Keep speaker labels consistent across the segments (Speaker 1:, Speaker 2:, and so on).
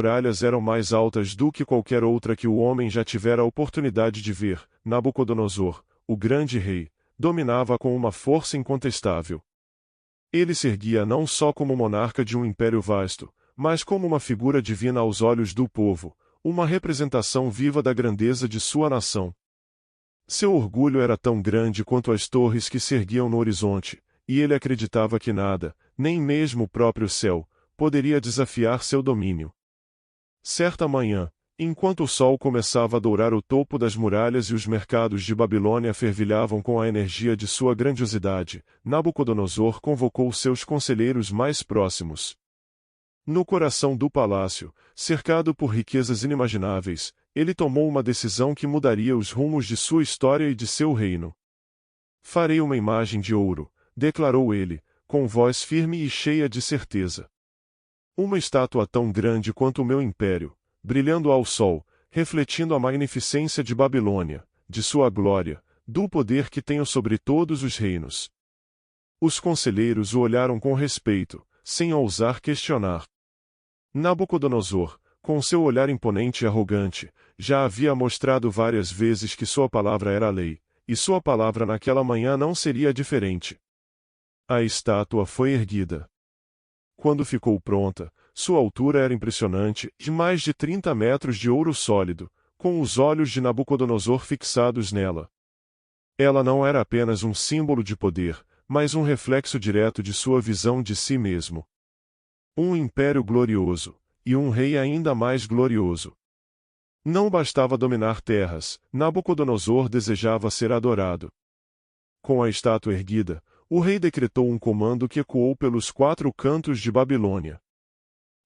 Speaker 1: muralhas eram mais altas do que qualquer outra que o homem já tivera a oportunidade de ver. Nabucodonosor, o grande rei, dominava com uma força incontestável. Ele se erguia não só como monarca de um império vasto, mas como uma figura divina aos olhos do povo, uma representação viva da grandeza de sua nação. Seu orgulho era tão grande quanto as torres que se erguiam no horizonte, e ele acreditava que nada, nem mesmo o próprio céu, poderia desafiar seu domínio. Certa manhã, enquanto o sol começava a dourar o topo das muralhas e os mercados de Babilônia fervilhavam com a energia de sua grandiosidade, Nabucodonosor convocou seus conselheiros mais próximos. No coração do palácio, cercado por riquezas inimagináveis, ele tomou uma decisão que mudaria os rumos de sua história e de seu reino. "Farei uma imagem de ouro", declarou ele, com voz firme e cheia de certeza. "Uma estátua tão grande quanto o meu império, brilhando ao sol, refletindo a magnificência de Babilônia, de sua glória, do poder que tenho sobre todos os reinos." Os conselheiros o olharam com respeito, sem ousar questionar. Nabucodonosor, com seu olhar imponente e arrogante, já havia mostrado várias vezes que sua palavra era lei, e sua palavra naquela manhã não seria diferente. A estátua foi erguida. Quando ficou pronta, sua altura era impressionante, de mais de 30 metros de ouro sólido, com os olhos de Nabucodonosor fixados nela. Ela não era apenas um símbolo de poder, mas um reflexo direto de sua visão de si mesmo. Um império glorioso, e um rei ainda mais glorioso. Não bastava dominar terras, Nabucodonosor desejava ser adorado. Com a estátua erguida, o rei decretou um comando que ecoou pelos 4 cantos de Babilônia.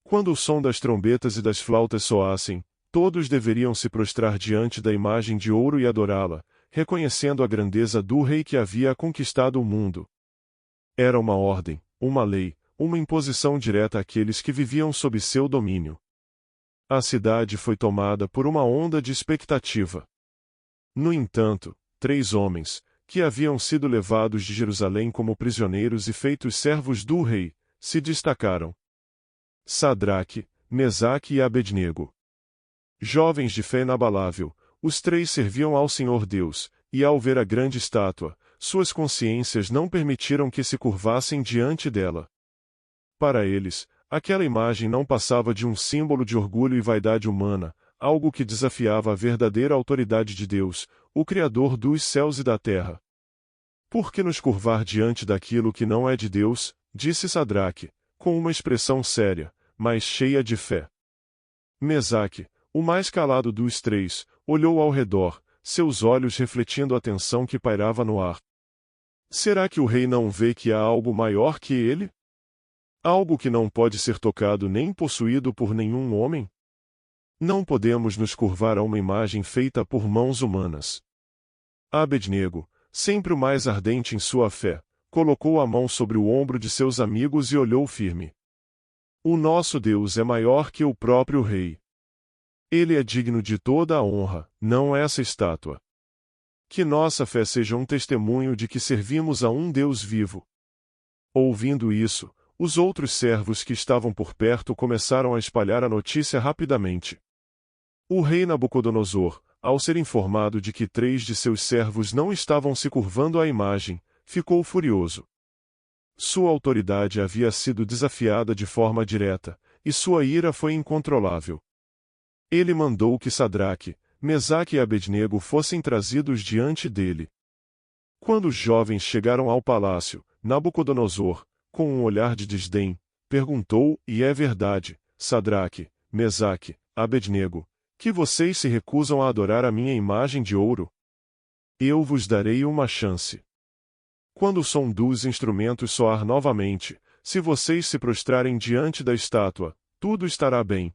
Speaker 1: Quando o som das trombetas e das flautas soassem, todos deveriam se prostrar diante da imagem de ouro e adorá-la, reconhecendo a grandeza do rei que havia conquistado o mundo. Era uma ordem, uma lei, uma imposição direta àqueles que viviam sob seu domínio. A cidade foi tomada por uma onda de expectativa. No entanto, 3 homens, que haviam sido levados de Jerusalém como prisioneiros e feitos servos do rei, se destacaram. Sadraque, Mesaque e Abednego. Jovens de fé inabalável, os 3 serviam ao Senhor Deus, e ao ver a grande estátua, suas consciências não permitiram que se curvassem diante dela. Para eles, aquela imagem não passava de um símbolo de orgulho e vaidade humana, algo que desafiava a verdadeira autoridade de Deus, o Criador dos céus e da terra. "Por que nos curvar diante daquilo que não é de Deus?", disse Sadraque, com uma expressão séria, mas cheia de fé. Mesaque, o mais calado dos 3, olhou ao redor, seus olhos refletindo a tensão que pairava no ar. Será que o rei não vê que há algo maior que ele? Algo que não pode ser tocado nem possuído por nenhum homem? Não podemos nos curvar a uma imagem feita por mãos humanas. Abednego, sempre o mais ardente em sua fé, colocou a mão sobre o ombro de seus amigos e olhou firme. "O nosso Deus é maior que o próprio rei. Ele é digno de toda a honra, não essa estátua. Que nossa fé seja um testemunho de que servimos a um Deus vivo." Ouvindo isso, os outros servos que estavam por perto começaram a espalhar a notícia rapidamente. O rei Nabucodonosor, ao ser informado de que 3 de seus servos não estavam se curvando à imagem, ficou furioso. Sua autoridade havia sido desafiada de forma direta, e sua ira foi incontrolável. Ele mandou que Sadraque, Mesaque e Abednego fossem trazidos diante dele. Quando os jovens chegaram ao palácio, Nabucodonosor, com um olhar de desdém, perguntou: "E é verdade, Sadraque, Mesaque, Abednego, que vocês se recusam a adorar a minha imagem de ouro? Eu vos darei uma chance. Quando o som dos instrumentos soar novamente, se vocês se prostrarem diante da estátua, tudo estará bem.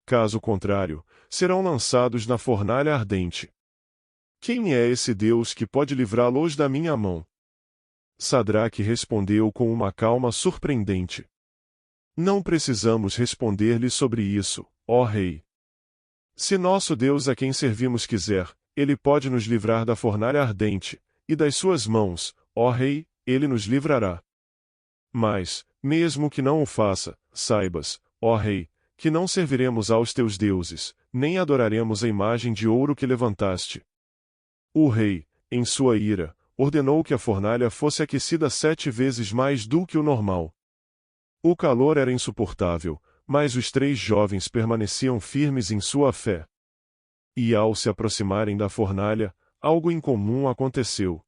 Speaker 1: Caso contrário, serão lançados na fornalha ardente. Quem é esse Deus que pode livrá-los da minha mão?" Sadraque respondeu com uma calma surpreendente. "Não precisamos responder-lhe sobre isso, ó rei. Se nosso Deus a quem servimos quiser, ele pode nos livrar da fornalha ardente, e das suas mãos, ó rei, ele nos livrará. Mas, mesmo que não o faça, saibas, ó rei, que não serviremos aos teus deuses, nem adoraremos a imagem de ouro que levantaste. O rei, em sua ira, ordenou que a fornalha fosse aquecida 7 vezes mais do que o normal. O calor era insuportável, mas os 3 jovens permaneciam firmes em sua fé. E ao se aproximarem da fornalha, algo incomum aconteceu.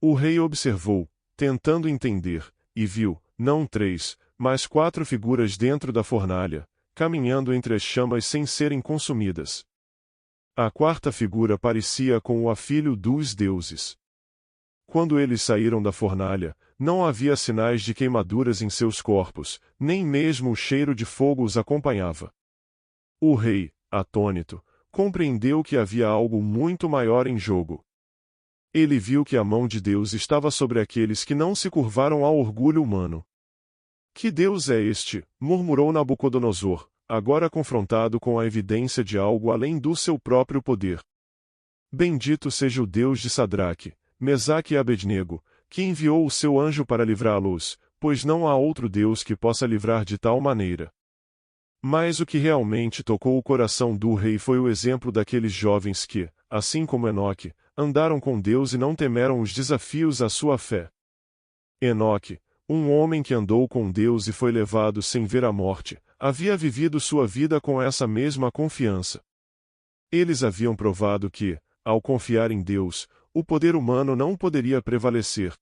Speaker 1: O rei observou, tentando entender, e viu, não 3, mas 4 figuras dentro da fornalha, caminhando entre as chamas sem serem consumidas. A quarta figura parecia com o filho dos deuses. Quando eles saíram da fornalha, não havia sinais de queimaduras em seus corpos, nem mesmo o cheiro de fogo os acompanhava. O rei, atônito, compreendeu que havia algo muito maior em jogo. Ele viu que a mão de Deus estava sobre aqueles que não se curvaram ao orgulho humano. Que Deus é este? Murmurou Nabucodonosor, agora confrontado com a evidência de algo além do seu próprio poder. Bendito seja o Deus de Sadraque, Mesaque e Abednego, que enviou o seu anjo para livrá-los, pois não há outro Deus que possa livrar de tal maneira. Mas o que realmente tocou o coração do rei foi o exemplo daqueles jovens que, assim como Enoque, andaram com Deus e não temeram os desafios à sua fé. Enoque, um homem que andou com Deus e foi levado sem ver a morte, havia vivido sua vida com essa mesma confiança. Eles haviam provado que, ao confiar em Deus, o poder humano não poderia prevalecer.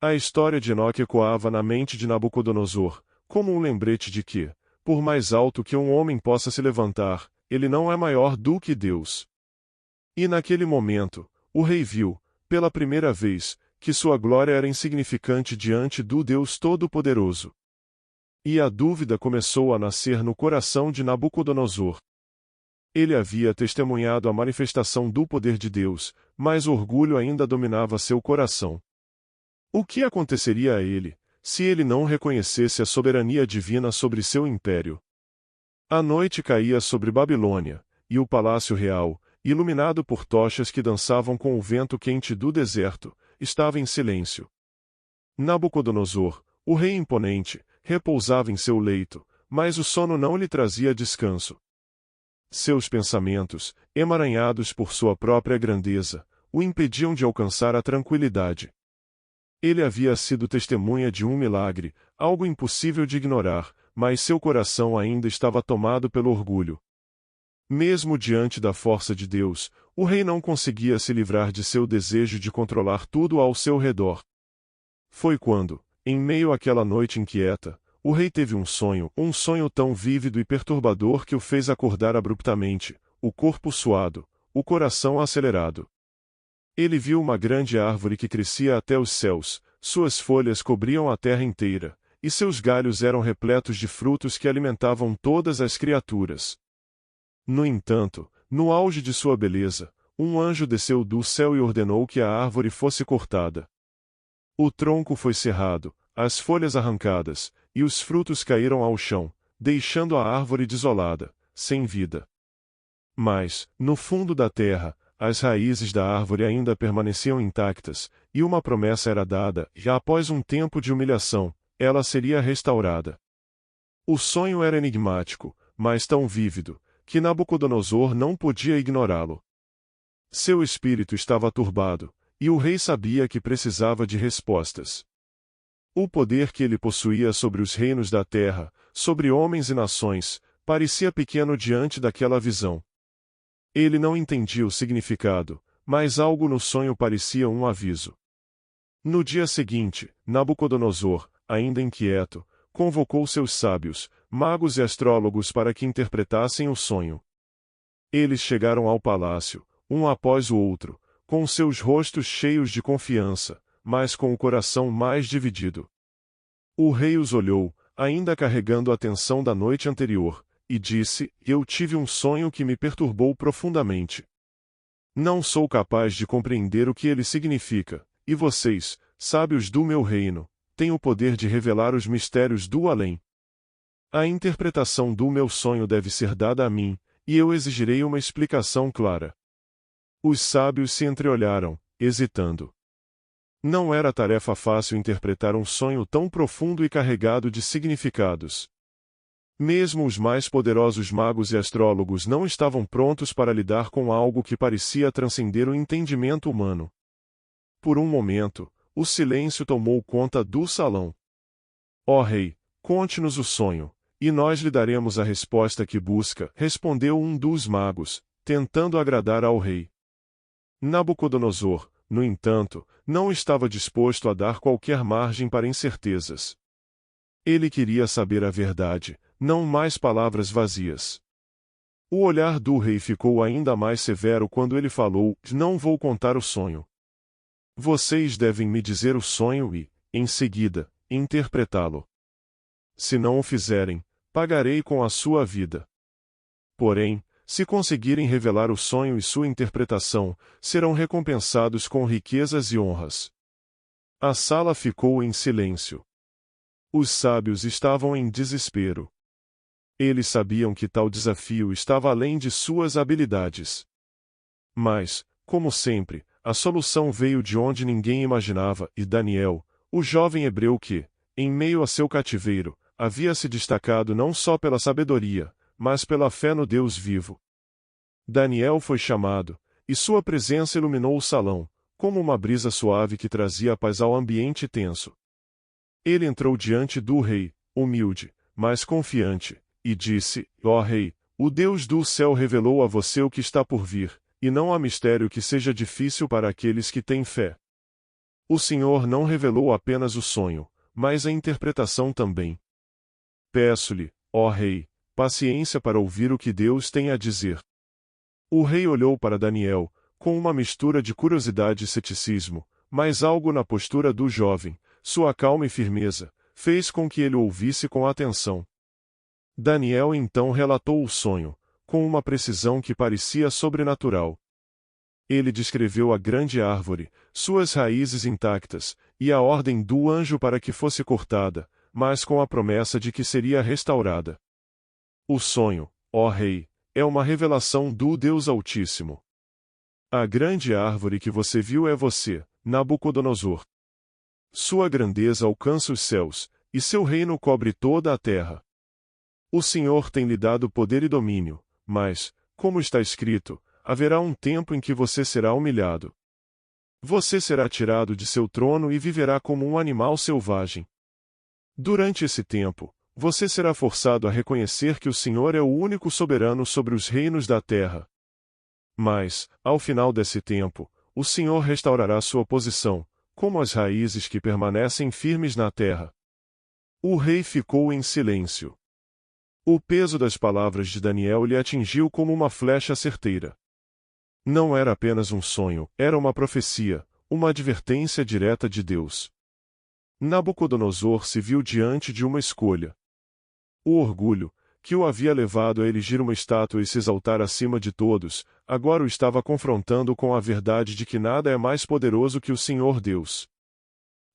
Speaker 1: A história de Enoque ecoava na mente de Nabucodonosor, como um lembrete de que, por mais alto que um homem possa se levantar, ele não é maior do que Deus. E naquele momento, o rei viu, pela primeira vez, que sua glória era insignificante diante do Deus Todo-Poderoso. E a dúvida começou a nascer no coração de Nabucodonosor. Ele havia testemunhado a manifestação do poder de Deus, mas o orgulho ainda dominava seu coração. O que aconteceria a ele, se ele não reconhecesse a soberania divina sobre seu império? A noite caía sobre Babilônia, e o palácio real, iluminado por tochas que dançavam com o vento quente do deserto, estava em silêncio. Nabucodonosor, o rei imponente, repousava em seu leito, mas o sono não lhe trazia descanso. Seus pensamentos, emaranhados por sua própria grandeza, o impediam de alcançar a tranquilidade. Ele havia sido testemunha de um milagre, algo impossível de ignorar, mas seu coração ainda estava tomado pelo orgulho. Mesmo diante da força de Deus, o rei não conseguia se livrar de seu desejo de controlar tudo ao seu redor. Foi quando, em meio àquela noite inquieta, o rei teve um sonho tão vívido e perturbador que o fez acordar abruptamente, o corpo suado, o coração acelerado. Ele viu uma grande árvore que crescia até os céus, suas folhas cobriam a terra inteira, e seus galhos eram repletos de frutos que alimentavam todas as criaturas. No entanto, no auge de sua beleza, um anjo desceu do céu e ordenou que a árvore fosse cortada. O tronco foi serrado, as folhas arrancadas, e os frutos caíram ao chão, deixando a árvore desolada, sem vida. Mas, no fundo da terra, as raízes da árvore ainda permaneciam intactas, e uma promessa era dada, e após um tempo de humilhação, ela seria restaurada. O sonho era enigmático, mas tão vívido, que Nabucodonosor não podia ignorá-lo. Seu espírito estava turbado, e o rei sabia que precisava de respostas. O poder que ele possuía sobre os reinos da terra, sobre homens e nações, parecia pequeno diante daquela visão. Ele não entendia o significado, mas algo no sonho parecia um aviso. No dia seguinte, Nabucodonosor, ainda inquieto, convocou seus sábios, magos e astrólogos para que interpretassem o sonho. Eles chegaram ao palácio, um após o outro, com seus rostos cheios de confiança, mas com o coração mais dividido. O rei os olhou, ainda carregando a tensão da noite anterior, e disse: Eu tive um sonho que me perturbou profundamente. Não sou capaz de compreender o que ele significa, e vocês, sábios do meu reino, têm o poder de revelar os mistérios do além. A interpretação do meu sonho deve ser dada a mim, e eu exigirei uma explicação clara. Os sábios se entreolharam, hesitando. Não era tarefa fácil interpretar um sonho tão profundo e carregado de significados. Mesmo os mais poderosos magos e astrólogos não estavam prontos para lidar com algo que parecia transcender o entendimento humano. Por um momento, o silêncio tomou conta do salão. Ó rei, conte-nos o sonho, e nós lhe daremos a resposta que busca, respondeu um dos magos, tentando agradar ao rei. Nabucodonosor, no entanto, não estava disposto a dar qualquer margem para incertezas. Ele queria saber a verdade, não mais palavras vazias. O olhar do rei ficou ainda mais severo quando ele falou: Não vou contar o sonho. Vocês devem me dizer o sonho e, em seguida, interpretá-lo. Se não o fizerem, pagarei com a sua vida. Porém, se conseguirem revelar o sonho e sua interpretação, serão recompensados com riquezas e honras. A sala ficou em silêncio. Os sábios estavam em desespero. Eles sabiam que tal desafio estava além de suas habilidades. Mas, como sempre, a solução veio de onde ninguém imaginava, e Daniel, o jovem hebreu que, em meio a seu cativeiro, havia se destacado não só pela sabedoria, mas pela fé no Deus vivo. Daniel foi chamado, e sua presença iluminou o salão, como uma brisa suave que trazia paz ao ambiente tenso. Ele entrou diante do rei, humilde, mas confiante, e disse: Ó rei, o Deus do céu revelou a você o que está por vir, e não há mistério que seja difícil para aqueles que têm fé. O Senhor não revelou apenas o sonho, mas a interpretação também. Peço-lhe, ó rei, paciência para ouvir o que Deus tem a dizer. O rei olhou para Daniel, com uma mistura de curiosidade e ceticismo, mas algo na postura do jovem, sua calma e firmeza, fez com que ele o ouvisse com atenção. Daniel então relatou o sonho, com uma precisão que parecia sobrenatural. Ele descreveu a grande árvore, suas raízes intactas, e a ordem do anjo para que fosse cortada, mas com a promessa de que seria restaurada. O sonho, ó rei, é uma revelação do Deus Altíssimo. A grande árvore que você viu é você, Nabucodonosor. Sua grandeza alcança os céus, e seu reino cobre toda a terra. O Senhor tem lhe dado poder e domínio, mas, como está escrito, haverá um tempo em que você será humilhado. Você será tirado de seu trono e viverá como um animal selvagem. Durante esse tempo, você será forçado a reconhecer que o Senhor é o único soberano sobre os reinos da terra. Mas, ao final desse tempo, o Senhor restaurará sua posição, como as raízes que permanecem firmes na terra. O rei ficou em silêncio. O peso das palavras de Daniel lhe atingiu como uma flecha certeira. Não era apenas um sonho, era uma profecia, uma advertência direta de Deus. Nabucodonosor se viu diante de uma escolha. O orgulho, que o havia levado a erigir uma estátua e se exaltar acima de todos, agora o estava confrontando com a verdade de que nada é mais poderoso que o Senhor Deus.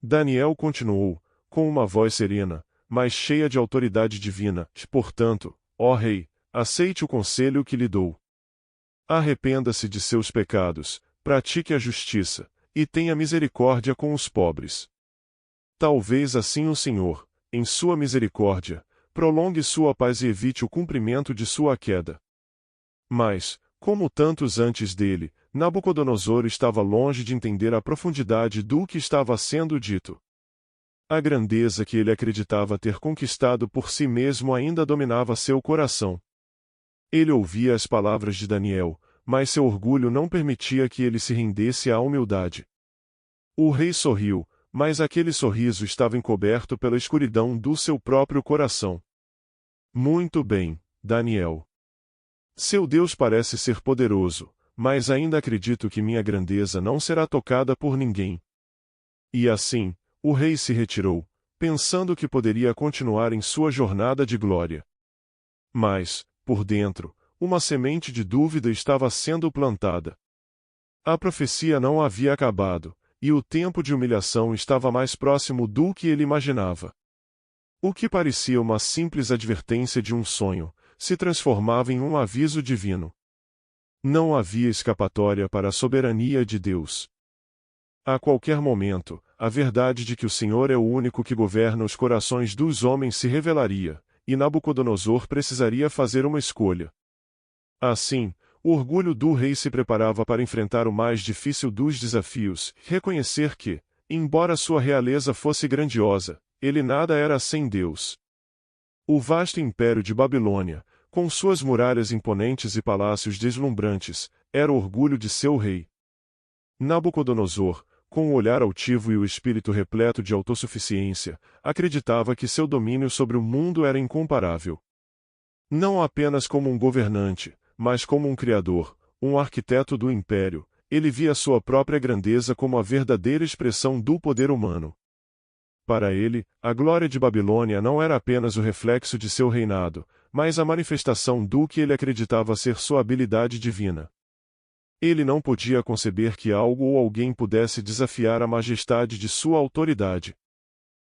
Speaker 1: Daniel continuou, com uma voz serena, mas cheia de autoridade divina: Portanto, ó rei, aceite o conselho que lhe dou. Arrependa-se de seus pecados, pratique a justiça, e tenha misericórdia com os pobres. Talvez assim o Senhor, em sua misericórdia, prolongue sua paz e evite o cumprimento de sua queda. Mas, como tantos antes dele, Nabucodonosor estava longe de entender a profundidade do que estava sendo dito. A grandeza que ele acreditava ter conquistado por si mesmo ainda dominava seu coração. Ele ouvia as palavras de Daniel, mas seu orgulho não permitia que ele se rendesse à humildade. O rei sorriu, mas aquele sorriso estava encoberto pela escuridão do seu próprio coração. Muito bem, Daniel. Seu Deus parece ser poderoso, mas ainda acredito que minha grandeza não será tocada por ninguém. E assim, o rei se retirou, pensando que poderia continuar em sua jornada de glória. Mas, por dentro, uma semente de dúvida estava sendo plantada. A profecia não havia acabado, e o tempo de humilhação estava mais próximo do que ele imaginava. O que parecia uma simples advertência de um sonho, se transformava em um aviso divino. Não havia escapatória para a soberania de Deus. A qualquer momento, a verdade de que o Senhor é o único que governa os corações dos homens se revelaria, e Nabucodonosor precisaria fazer uma escolha. Assim, o orgulho do rei se preparava para enfrentar o mais difícil dos desafios, reconhecer que, embora sua realeza fosse grandiosa, ele nada era sem Deus. O vasto império de Babilônia, com suas muralhas imponentes e palácios deslumbrantes, era o orgulho de seu rei. Nabucodonosor, com o olhar altivo e o espírito repleto de autossuficiência, acreditava que seu domínio sobre o mundo era incomparável. Não apenas como um governante, mas como um criador, um arquiteto do império, ele via sua própria grandeza como a verdadeira expressão do poder humano. Para ele, a glória de Babilônia não era apenas o reflexo de seu reinado, mas a manifestação do que ele acreditava ser sua habilidade divina. Ele não podia conceber que algo ou alguém pudesse desafiar a majestade de sua autoridade.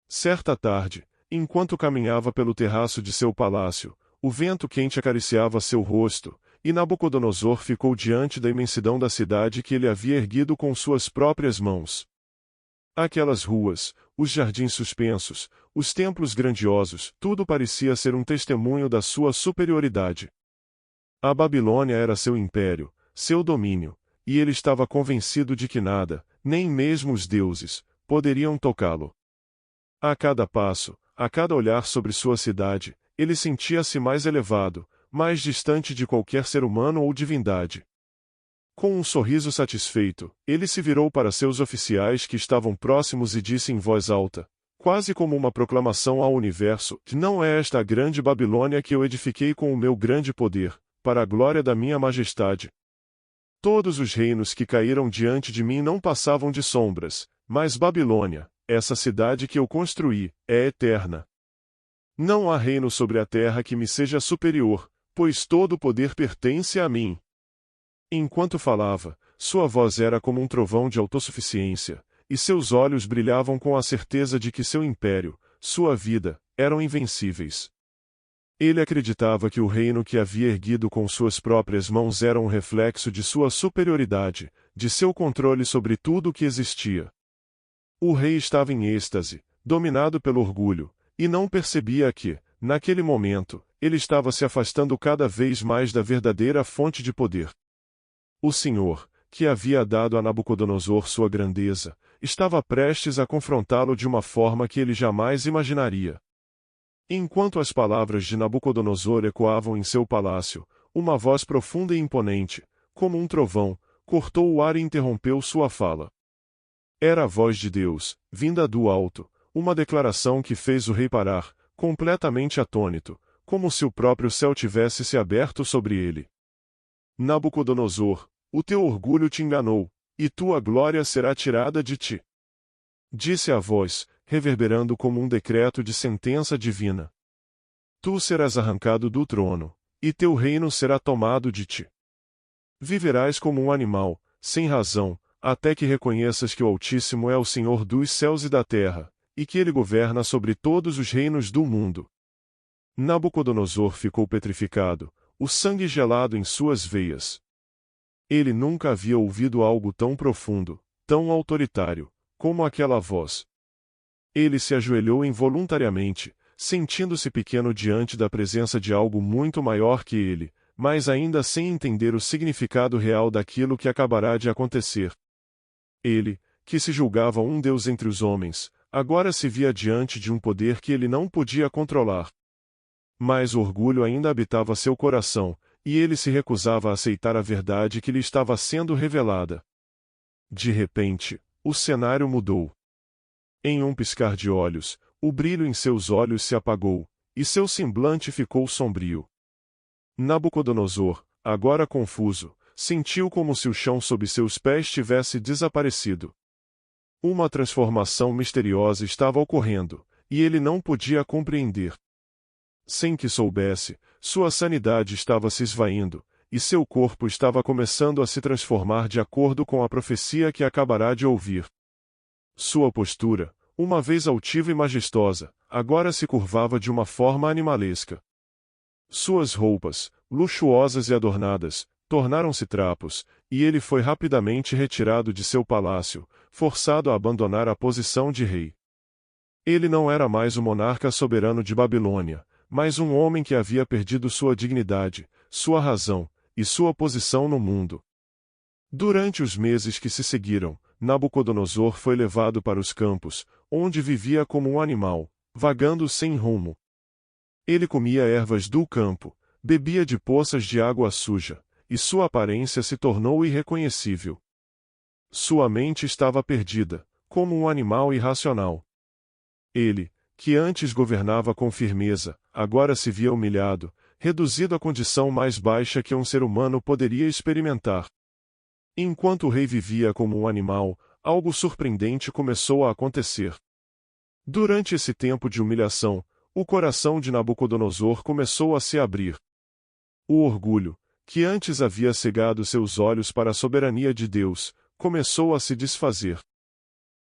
Speaker 1: Certa tarde, enquanto caminhava pelo terraço de seu palácio, o vento quente acariciava seu rosto, e Nabucodonosor ficou diante da imensidão da cidade que ele havia erguido com suas próprias mãos. Aquelas ruas, os jardins suspensos, os templos grandiosos, tudo parecia ser um testemunho da sua superioridade. A Babilônia era seu império, seu domínio, e ele estava convencido de que nada, nem mesmo os deuses, poderiam tocá-lo. A cada passo, a cada olhar sobre sua cidade, ele sentia-se mais elevado, mais distante de qualquer ser humano ou divindade. Com um sorriso satisfeito, ele se virou para seus oficiais que estavam próximos e disse em voz alta, quase como uma proclamação ao universo, que não é esta a grande Babilônia que eu edifiquei com o meu grande poder, para a glória da minha majestade. Todos os reinos que caíram diante de mim não passavam de sombras, mas Babilônia, essa cidade que eu construí, é eterna. Não há reino sobre a terra que me seja superior, pois todo o poder pertence a mim. Enquanto falava, sua voz era como um trovão de autossuficiência, e seus olhos brilhavam com a certeza de que seu império, sua vida, eram invencíveis. Ele acreditava que o reino que havia erguido com suas próprias mãos era um reflexo de sua superioridade, de seu controle sobre tudo o que existia. O rei estava em êxtase, dominado pelo orgulho, e não percebia que, naquele momento, ele estava se afastando cada vez mais da verdadeira fonte de poder. O Senhor, que havia dado a Nabucodonosor sua grandeza, estava prestes a confrontá-lo de uma forma que ele jamais imaginaria. Enquanto as palavras de Nabucodonosor ecoavam em seu palácio, uma voz profunda e imponente, como um trovão, cortou o ar e interrompeu sua fala. Era a voz de Deus, vinda do alto, uma declaração que fez o rei parar, completamente atônito, como se o próprio céu tivesse se aberto sobre ele. Nabucodonosor, o teu orgulho te enganou, e tua glória será tirada de ti. Disse a voz, reverberando como um decreto de sentença divina. Tu serás arrancado do trono, e teu reino será tomado de ti. Viverás como um animal, sem razão, até que reconheças que o Altíssimo é o Senhor dos céus e da terra, e que ele governa sobre todos os reinos do mundo. Nabucodonosor ficou petrificado, o sangue gelado em suas veias. Ele nunca havia ouvido algo tão profundo, tão autoritário, como aquela voz. Ele se ajoelhou involuntariamente, sentindo-se pequeno diante da presença de algo muito maior que ele, mas ainda sem entender o significado real daquilo que acabará de acontecer. Ele, que se julgava um Deus entre os homens, agora se via diante de um poder que ele não podia controlar. Mas o orgulho ainda habitava seu coração, e ele se recusava a aceitar a verdade que lhe estava sendo revelada. De repente, o cenário mudou. Em um piscar de olhos, o brilho em seus olhos se apagou, e seu semblante ficou sombrio. Nabucodonosor, agora confuso, sentiu como se o chão sob seus pés tivesse desaparecido. Uma transformação misteriosa estava ocorrendo, e ele não podia compreender. Sem que soubesse, sua sanidade estava se esvaindo, e seu corpo estava começando a se transformar de acordo com a profecia que acabará de ouvir. Sua postura, uma vez altiva e majestosa, agora se curvava de uma forma animalesca. Suas roupas, luxuosas e adornadas, tornaram-se trapos, e ele foi rapidamente retirado de seu palácio, forçado a abandonar a posição de rei. Ele não era mais o monarca soberano de Babilônia, mas um homem que havia perdido sua dignidade, sua razão e sua posição no mundo. Durante os meses que se seguiram, Nabucodonosor foi levado para os campos, onde vivia como um animal, vagando sem rumo. Ele comia ervas do campo, bebia de poças de água suja, e sua aparência se tornou irreconhecível. Sua mente estava perdida, como um animal irracional. Ele, que antes governava com firmeza, agora se via humilhado, reduzido à condição mais baixa que um ser humano poderia experimentar. Enquanto o rei vivia como um animal, algo surpreendente começou a acontecer. Durante esse tempo de humilhação, o coração de Nabucodonosor começou a se abrir. O orgulho, que antes havia cegado seus olhos para a soberania de Deus, começou a se desfazer.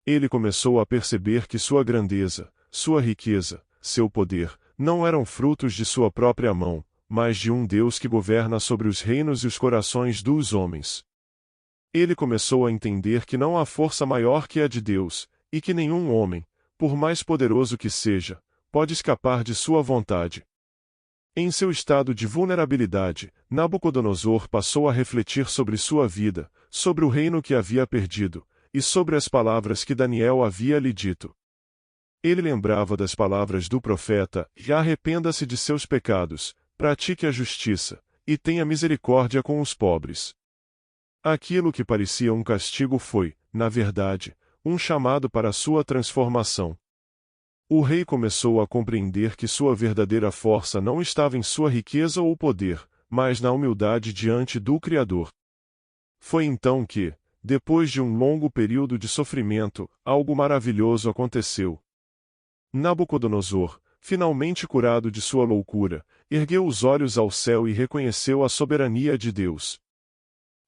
Speaker 1: Ele começou a perceber que sua grandeza, sua riqueza, seu poder, não eram frutos de sua própria mão, mas de um Deus que governa sobre os reinos e os corações dos homens. Ele começou a entender que não há força maior que a de Deus, e que nenhum homem, por mais poderoso que seja, pode escapar de sua vontade. Em seu estado de vulnerabilidade, Nabucodonosor passou a refletir sobre sua vida, sobre o reino que havia perdido, e sobre as palavras que Daniel havia lhe dito. Ele lembrava das palavras do profeta: e arrependa-se de seus pecados, pratique a justiça, e tenha misericórdia com os pobres. Aquilo que parecia um castigo foi, na verdade, um chamado para sua transformação. O rei começou a compreender que sua verdadeira força não estava em sua riqueza ou poder, mas na humildade diante do Criador. Foi então que, depois de um longo período de sofrimento, algo maravilhoso aconteceu. Nabucodonosor, finalmente curado de sua loucura, ergueu os olhos ao céu e reconheceu a soberania de Deus.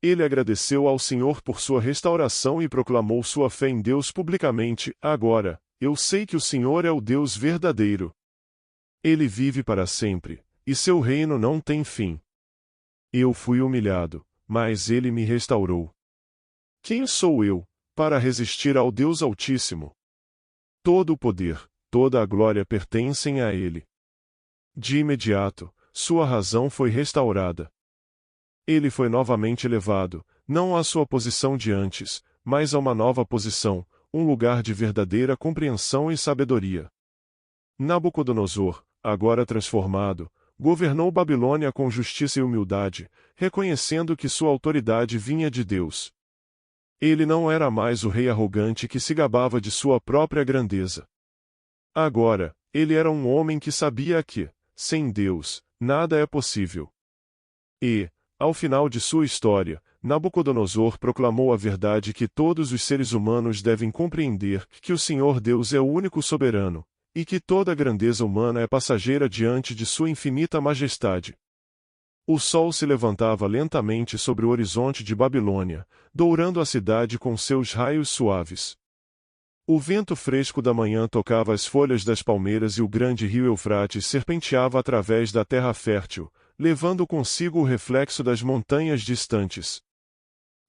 Speaker 1: Ele agradeceu ao Senhor por sua restauração e proclamou sua fé em Deus publicamente: agora, eu sei que o Senhor é o Deus verdadeiro. Ele vive para sempre, e seu reino não tem fim. Eu fui humilhado, mas ele me restaurou. Quem sou eu, para resistir ao Deus Altíssimo? Todo o poder, toda a glória pertencem a ele. De imediato, sua razão foi restaurada. Ele foi novamente elevado, não à sua posição de antes, mas a uma nova posição, um lugar de verdadeira compreensão e sabedoria. Nabucodonosor, agora transformado, governou Babilônia com justiça e humildade, reconhecendo que sua autoridade vinha de Deus. Ele não era mais o rei arrogante que se gabava de sua própria grandeza. Agora, ele era um homem que sabia que, sem Deus, nada é possível. E, ao final de sua história, Nabucodonosor proclamou a verdade que todos os seres humanos devem compreender: que o Senhor Deus é o único soberano, e que toda a grandeza humana é passageira diante de sua infinita majestade. O sol se levantava lentamente sobre o horizonte de Babilônia, dourando a cidade com seus raios suaves. O vento fresco da manhã tocava as folhas das palmeiras e o grande rio Eufrates serpenteava através da terra fértil, levando consigo o reflexo das montanhas distantes.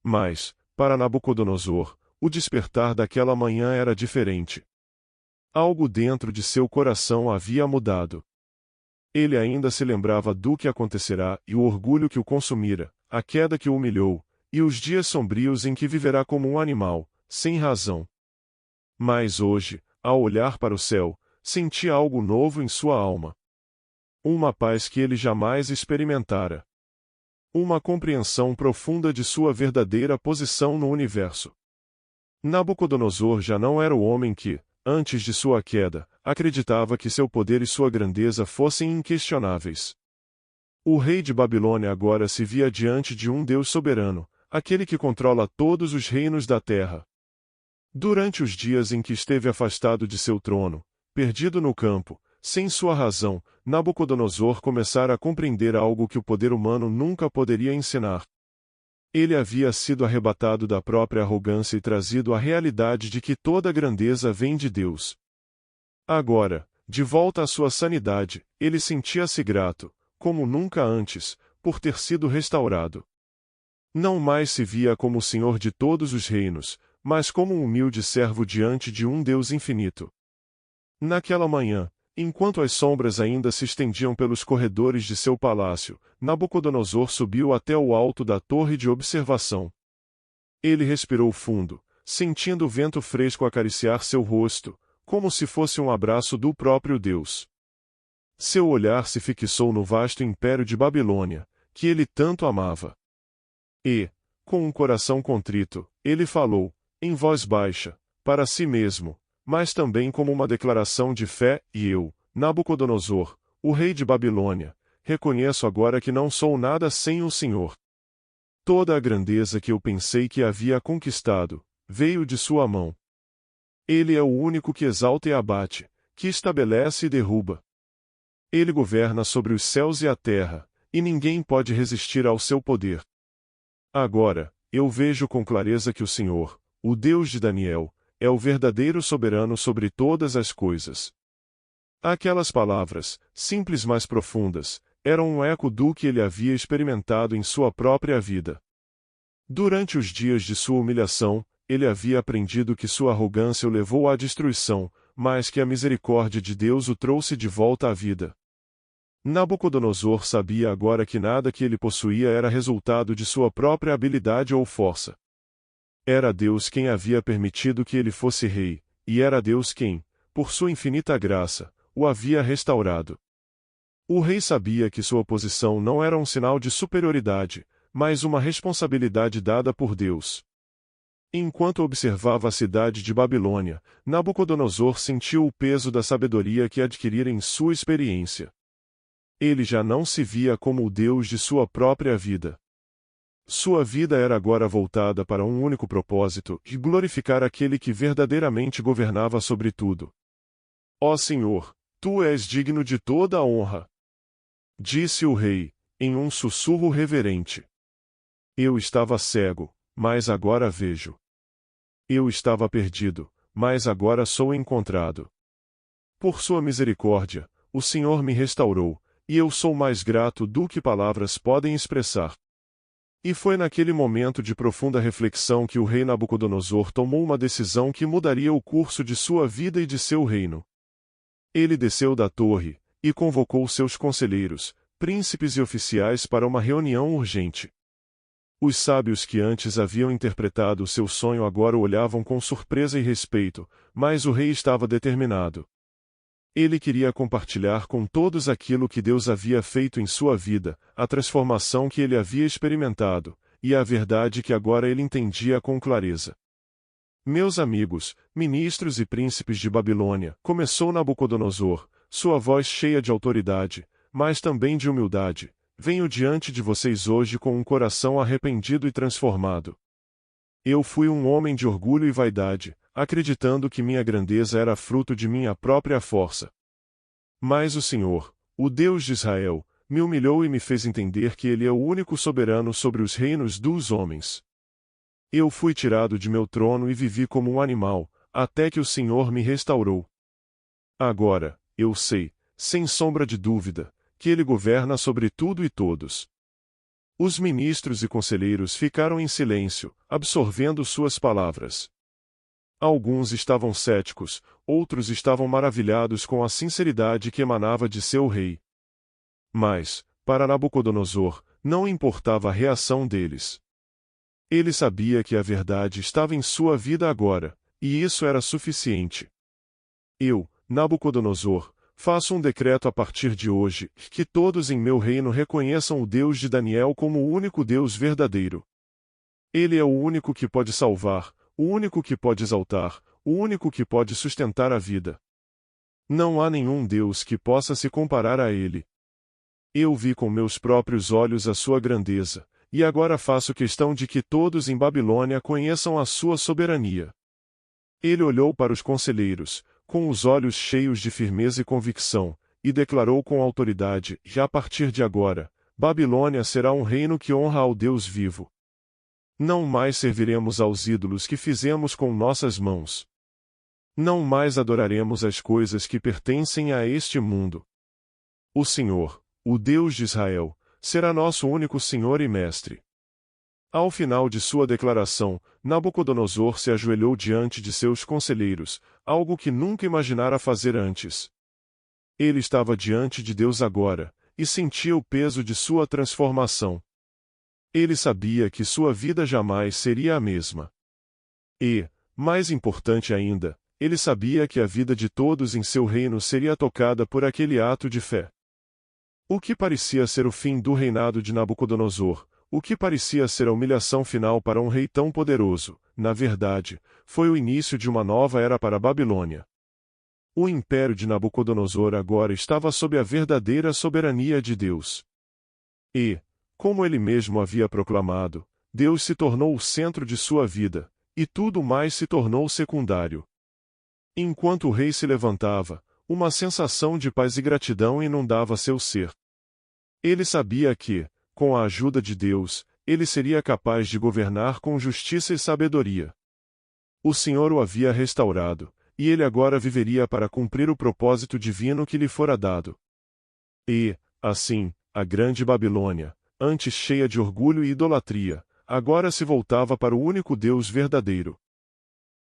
Speaker 1: Mas, para Nabucodonosor, o despertar daquela manhã era diferente. Algo dentro de seu coração havia mudado. Ele ainda se lembrava do que acontecerá e o orgulho que o consumira, a queda que o humilhou, e os dias sombrios em que viverá como um animal, sem razão. Mas hoje, ao olhar para o céu, sentia algo novo em sua alma. Uma paz que ele jamais experimentara. Uma compreensão profunda de sua verdadeira posição no universo. Nabucodonosor já não era o homem que, antes de sua queda, acreditava que seu poder e sua grandeza fossem inquestionáveis. O rei de Babilônia agora se via diante de um Deus soberano, aquele que controla todos os reinos da terra. Durante os dias em que esteve afastado de seu trono, perdido no campo, sem sua razão, Nabucodonosor começara a compreender algo que o poder humano nunca poderia ensinar. Ele havia sido arrebatado da própria arrogância e trazido à realidade de que toda grandeza vem de Deus. Agora, de volta à sua sanidade, ele sentia-se grato, como nunca antes, por ter sido restaurado. Não mais se via como o Senhor de todos os reinos, mas como um humilde servo diante de um Deus infinito. Naquela manhã, Enquanto as sombras ainda se estendiam pelos corredores de seu palácio, Nabucodonosor subiu até o alto da torre de observação. Ele respirou fundo, sentindo o vento fresco acariciar seu rosto, como se fosse um abraço do próprio Deus. Seu olhar se fixou no vasto império de Babilônia, que ele tanto amava. E, com um coração contrito, ele falou, em voz baixa, para si mesmo, mas também como uma declaração de fé: e eu, Nabucodonosor, o rei de Babilônia, reconheço agora que não sou nada sem o Senhor. Toda a grandeza que eu pensei que havia conquistado, veio de sua mão. Ele é o único que exalta e abate, que estabelece e derruba. Ele governa sobre os céus e a terra, e ninguém pode resistir ao seu poder. Agora, eu vejo com clareza que o Senhor, o Deus de Daniel, é o verdadeiro soberano sobre todas as coisas. Aquelas palavras, simples mas profundas, eram um eco do que ele havia experimentado em sua própria vida. Durante os dias de sua humilhação, ele havia aprendido que sua arrogância o levou à destruição, mas que a misericórdia de Deus o trouxe de volta à vida. Nabucodonosor sabia agora que nada que ele possuía era resultado de sua própria habilidade ou força. Era Deus quem havia permitido que ele fosse rei, e era Deus quem, por sua infinita graça, o havia restaurado. O rei sabia que sua posição não era um sinal de superioridade, mas uma responsabilidade dada por Deus. Enquanto observava a cidade de Babilônia, Nabucodonosor sentiu o peso da sabedoria que adquirira em sua experiência. Ele já não se via como o Deus de sua própria vida. Sua vida era agora voltada para um único propósito, de glorificar aquele que verdadeiramente governava sobre tudo. Ó Senhor, tu és digno de toda a honra. Disse o rei, em um sussurro reverente. Eu estava cego, mas agora vejo. Eu estava perdido, mas agora sou encontrado. Por sua misericórdia, o Senhor me restaurou, e eu sou mais grato do que palavras podem expressar. E foi naquele momento de profunda reflexão que o rei Nabucodonosor tomou uma decisão que mudaria o curso de sua vida e de seu reino. Ele desceu da torre, e convocou seus conselheiros, príncipes e oficiais para uma reunião urgente. Os sábios que antes haviam interpretado o seu sonho agora o olhavam com surpresa e respeito, mas o rei estava determinado. Ele queria compartilhar com todos aquilo que Deus havia feito em sua vida, a transformação que ele havia experimentado, e a verdade que agora ele entendia com clareza. Meus amigos, ministros e príncipes de Babilônia, começou Nabucodonosor, sua voz cheia de autoridade, mas também de humildade, venho diante de vocês hoje com um coração arrependido e transformado. Eu fui um homem de orgulho e vaidade, acreditando que minha grandeza era fruto de minha própria força. Mas o Senhor, o Deus de Israel, me humilhou e me fez entender que Ele é o único soberano sobre os reinos dos homens. Eu fui tirado de meu trono e vivi como um animal, até que o Senhor me restaurou. Agora, eu sei, sem sombra de dúvida, que Ele governa sobre tudo e todos. Os ministros e conselheiros ficaram em silêncio, absorvendo suas palavras. Alguns estavam céticos, outros estavam maravilhados com a sinceridade que emanava de seu rei. Mas, para Nabucodonosor, não importava a reação deles. Ele sabia que a verdade estava em sua vida agora, e isso era suficiente. Eu, Nabucodonosor, faço um decreto a partir de hoje, que todos em meu reino reconheçam o Deus de Daniel como o único Deus verdadeiro. Ele é o único que pode salvar, o único que pode exaltar, o único que pode sustentar a vida. Não há nenhum Deus que possa se comparar a ele. Eu vi com meus próprios olhos a sua grandeza, e agora faço questão de que todos em Babilônia conheçam a sua soberania. Ele olhou para os conselheiros, com os olhos cheios de firmeza e convicção, e declarou com autoridade: já a partir de agora, Babilônia será um reino que honra ao Deus vivo. Não mais serviremos aos ídolos que fizemos com nossas mãos. Não mais adoraremos as coisas que pertencem a este mundo. O Senhor, o Deus de Israel, será nosso único Senhor e Mestre. Ao final de sua declaração, Nabucodonosor se ajoelhou diante de seus conselheiros, algo que nunca imaginara fazer antes. Ele estava diante de Deus agora, e sentia o peso de sua transformação. Ele sabia que sua vida jamais seria a mesma. E, mais importante ainda, ele sabia que a vida de todos em seu reino seria tocada por aquele ato de fé. O que parecia ser o fim do reinado de Nabucodonosor, o que parecia ser a humilhação final para um rei tão poderoso, na verdade, foi o início de uma nova era para a Babilônia. O império de Nabucodonosor agora estava sob a verdadeira soberania de Deus. E, como ele mesmo havia proclamado, Deus se tornou o centro de sua vida, e tudo mais se tornou secundário. Enquanto o rei se levantava, uma sensação de paz e gratidão inundava seu ser. Ele sabia que, com a ajuda de Deus, ele seria capaz de governar com justiça e sabedoria. O Senhor o havia restaurado, e ele agora viveria para cumprir o propósito divino que lhe fora dado. E, assim, a grande Babilônia, antes cheia de orgulho e idolatria, agora se voltava para o único Deus verdadeiro.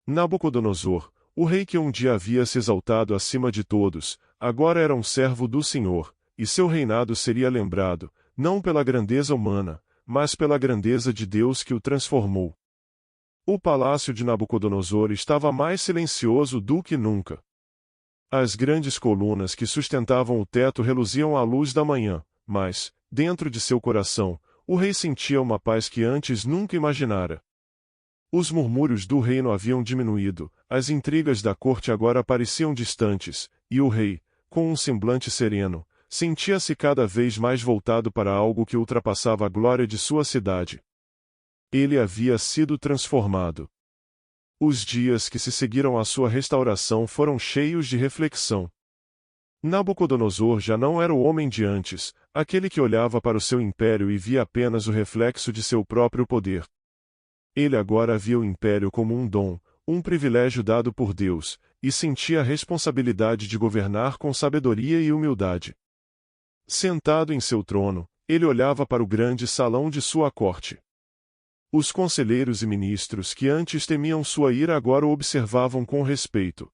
Speaker 1: Nabucodonosor, o rei que um dia havia se exaltado acima de todos, agora era um servo do Senhor, e seu reinado seria lembrado, não pela grandeza humana, mas pela grandeza de Deus que o transformou. O palácio de Nabucodonosor estava mais silencioso do que nunca. As grandes colunas que sustentavam o teto reluziam à luz da manhã, mas, dentro de seu coração, o rei sentia uma paz que antes nunca imaginara. Os murmúrios do reino haviam diminuído, as intrigas da corte agora pareciam distantes, e o rei, com um semblante sereno, sentia-se cada vez mais voltado para algo que ultrapassava a glória de sua cidade. Ele havia sido transformado. Os dias que se seguiram à sua restauração foram cheios de reflexão. Nabucodonosor já não era o homem de antes, aquele que olhava para o seu império e via apenas o reflexo de seu próprio poder. Ele agora via o império como um dom, um privilégio dado por Deus, e sentia a responsabilidade de governar com sabedoria e humildade. Sentado em seu trono, ele olhava para o grande salão de sua corte. Os conselheiros e ministros que antes temiam sua ira agora o observavam com respeito.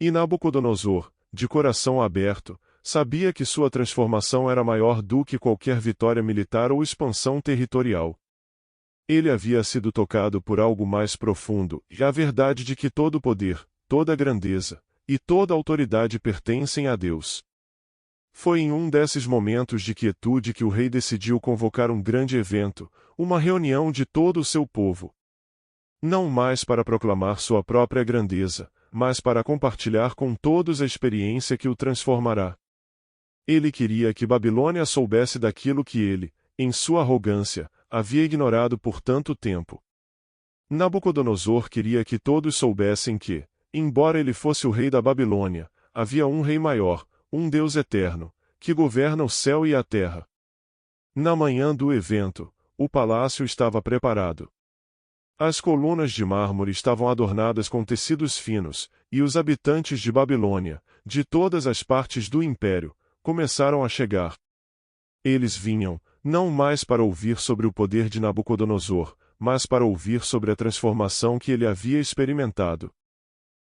Speaker 1: E Nabucodonosor, de coração aberto, sabia que sua transformação era maior do que qualquer vitória militar ou expansão territorial. Ele havia sido tocado por algo mais profundo, e a verdade de que todo poder, toda grandeza e toda autoridade pertencem a Deus. Foi em um desses momentos de quietude que o rei decidiu convocar um grande evento, uma reunião de todo o seu povo. Não mais para proclamar sua própria grandeza, mas para compartilhar com todos a experiência que o transformará. Ele queria que Babilônia soubesse daquilo que ele, em sua arrogância, havia ignorado por tanto tempo. Nabucodonosor queria que todos soubessem que, embora ele fosse o rei da Babilônia, havia um rei maior, um Deus eterno, que governa o céu e a terra. Na manhã do evento, o palácio estava preparado. As colunas de mármore estavam adornadas com tecidos finos, e os habitantes de Babilônia, de todas as partes do império, começaram a chegar. Eles vinham, não mais para ouvir sobre o poder de Nabucodonosor, mas para ouvir sobre a transformação que ele havia experimentado.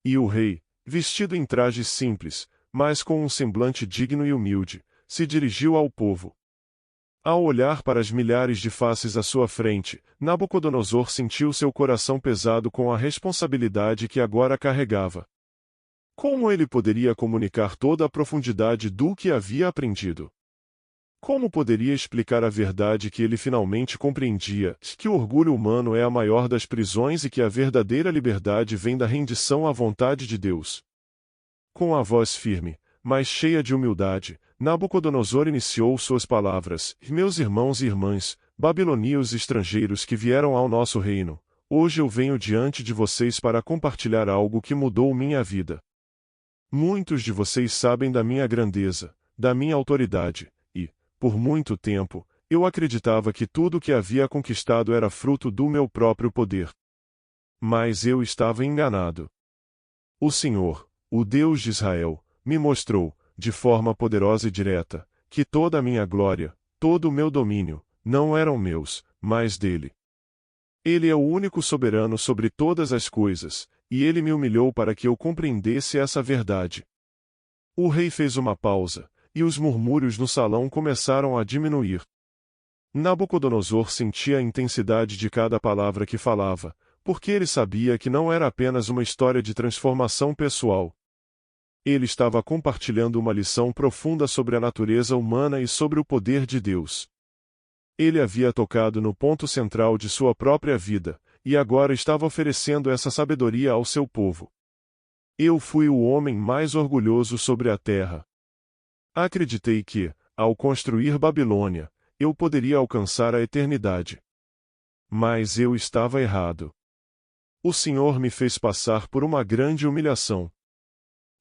Speaker 1: E o rei, vestido em trajes simples, mas com um semblante digno e humilde, se dirigiu ao povo. Ao olhar para as milhares de faces à sua frente, Nabucodonosor sentiu seu coração pesado com a responsabilidade que agora carregava. Como ele poderia comunicar toda a profundidade do que havia aprendido? Como poderia explicar a verdade que ele finalmente compreendia, que o orgulho humano é a maior das prisões e que a verdadeira liberdade vem da rendição à vontade de Deus? Com a voz firme, mas cheia de humildade, Nabucodonosor iniciou suas palavras: Meus irmãos e irmãs, babilônios estrangeiros que vieram ao nosso reino, hoje eu venho diante de vocês para compartilhar algo que mudou minha vida. Muitos de vocês sabem da minha grandeza, da minha autoridade, e, por muito tempo, eu acreditava que tudo o que havia conquistado era fruto do meu próprio poder. Mas eu estava enganado. O Senhor, o Deus de Israel, me mostrou, de forma poderosa e direta, que toda a minha glória, todo o meu domínio, não eram meus, mas dele. Ele é o único soberano sobre todas as coisas, e ele me humilhou para que eu compreendesse essa verdade. O rei fez uma pausa, e os murmúrios no salão começaram a diminuir. Nabucodonosor sentia a intensidade de cada palavra que falava, porque ele sabia que não era apenas uma história de transformação pessoal. Ele estava compartilhando uma lição profunda sobre a natureza humana e sobre o poder de Deus. Ele havia tocado no ponto central de sua própria vida, e agora estava oferecendo essa sabedoria ao seu povo. Eu fui o homem mais orgulhoso sobre a terra. Acreditei que, ao construir Babilônia, eu poderia alcançar a eternidade. Mas eu estava errado. O Senhor me fez passar por uma grande humilhação.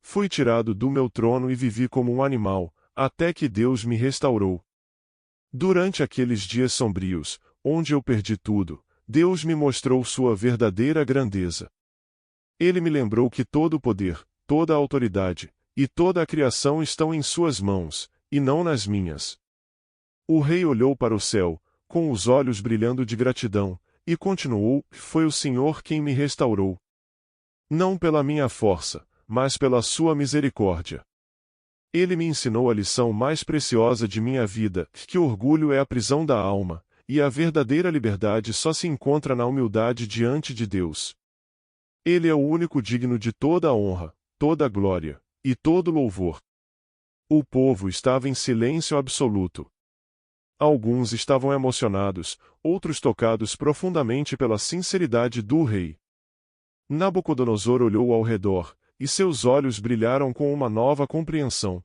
Speaker 1: Fui tirado do meu trono e vivi como um animal, até que Deus me restaurou. Durante aqueles dias sombrios, onde eu perdi tudo, Deus me mostrou sua verdadeira grandeza. Ele me lembrou que todo o poder, toda a autoridade, e toda a criação estão em suas mãos, e não nas minhas. O rei olhou para o céu, com os olhos brilhando de gratidão, e continuou: foi o Senhor quem me restaurou. Não pela minha força, mas pela sua misericórdia. Ele me ensinou a lição mais preciosa de minha vida, que o orgulho é a prisão da alma, e a verdadeira liberdade só se encontra na humildade diante de Deus. Ele é o único digno de toda a honra, toda a glória, e todo louvor. O povo estava em silêncio absoluto. Alguns estavam emocionados, outros tocados profundamente pela sinceridade do rei. Nabucodonosor olhou ao redor, e seus olhos brilharam com uma nova compreensão.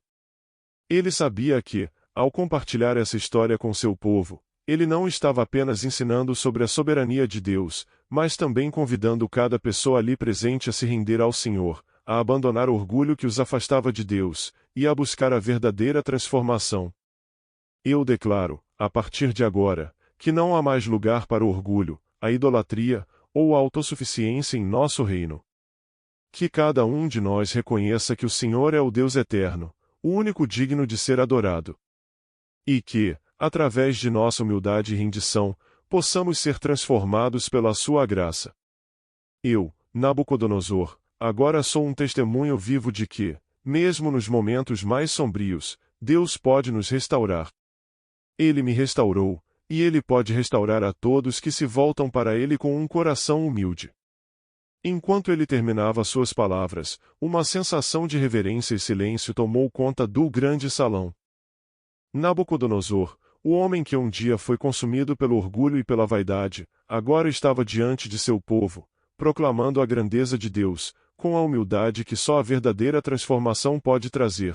Speaker 1: Ele sabia que, ao compartilhar essa história com seu povo, ele não estava apenas ensinando sobre a soberania de Deus, mas também convidando cada pessoa ali presente a se render ao Senhor, a abandonar o orgulho que os afastava de Deus, e a buscar a verdadeira transformação. Eu declaro, a partir de agora, que não há mais lugar para o orgulho, a idolatria, ou a autossuficiência em nosso reino. Que cada um de nós reconheça que o Senhor é o Deus eterno, o único digno de ser adorado. E que, através de nossa humildade e rendição, possamos ser transformados pela sua graça. Eu, Nabucodonosor, agora sou um testemunho vivo de que, mesmo nos momentos mais sombrios, Deus pode nos restaurar. Ele me restaurou, e Ele pode restaurar a todos que se voltam para Ele com um coração humilde. Enquanto ele terminava suas palavras, uma sensação de reverência e silêncio tomou conta do grande salão. Nabucodonosor, o homem que um dia foi consumido pelo orgulho e pela vaidade, agora estava diante de seu povo, proclamando a grandeza de Deus, com a humildade que só a verdadeira transformação pode trazer.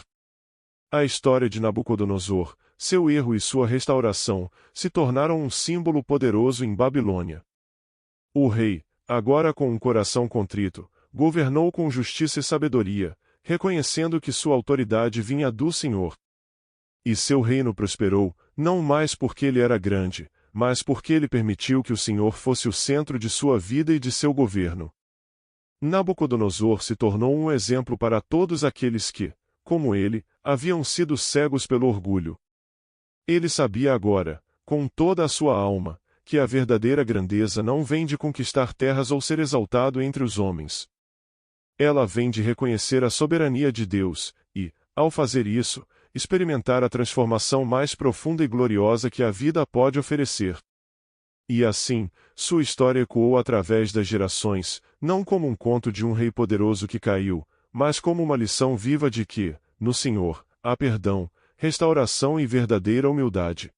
Speaker 1: A história de Nabucodonosor, seu erro e sua restauração, se tornaram um símbolo poderoso em Babilônia. O rei, agora com um coração contrito, governou com justiça e sabedoria, reconhecendo que sua autoridade vinha do Senhor. E seu reino prosperou, não mais porque ele era grande, mas porque ele permitiu que o Senhor fosse o centro de sua vida e de seu governo. Nabucodonosor se tornou um exemplo para todos aqueles que, como ele, haviam sido cegos pelo orgulho. Ele sabia agora, com toda a sua alma, que a verdadeira grandeza não vem de conquistar terras ou ser exaltado entre os homens. Ela vem de reconhecer a soberania de Deus, e, ao fazer isso, experimentar a transformação mais profunda e gloriosa que a vida pode oferecer. E assim, sua história ecoou através das gerações, não como um conto de um rei poderoso que caiu, mas como uma lição viva de que, no Senhor, há perdão, restauração e verdadeira humildade.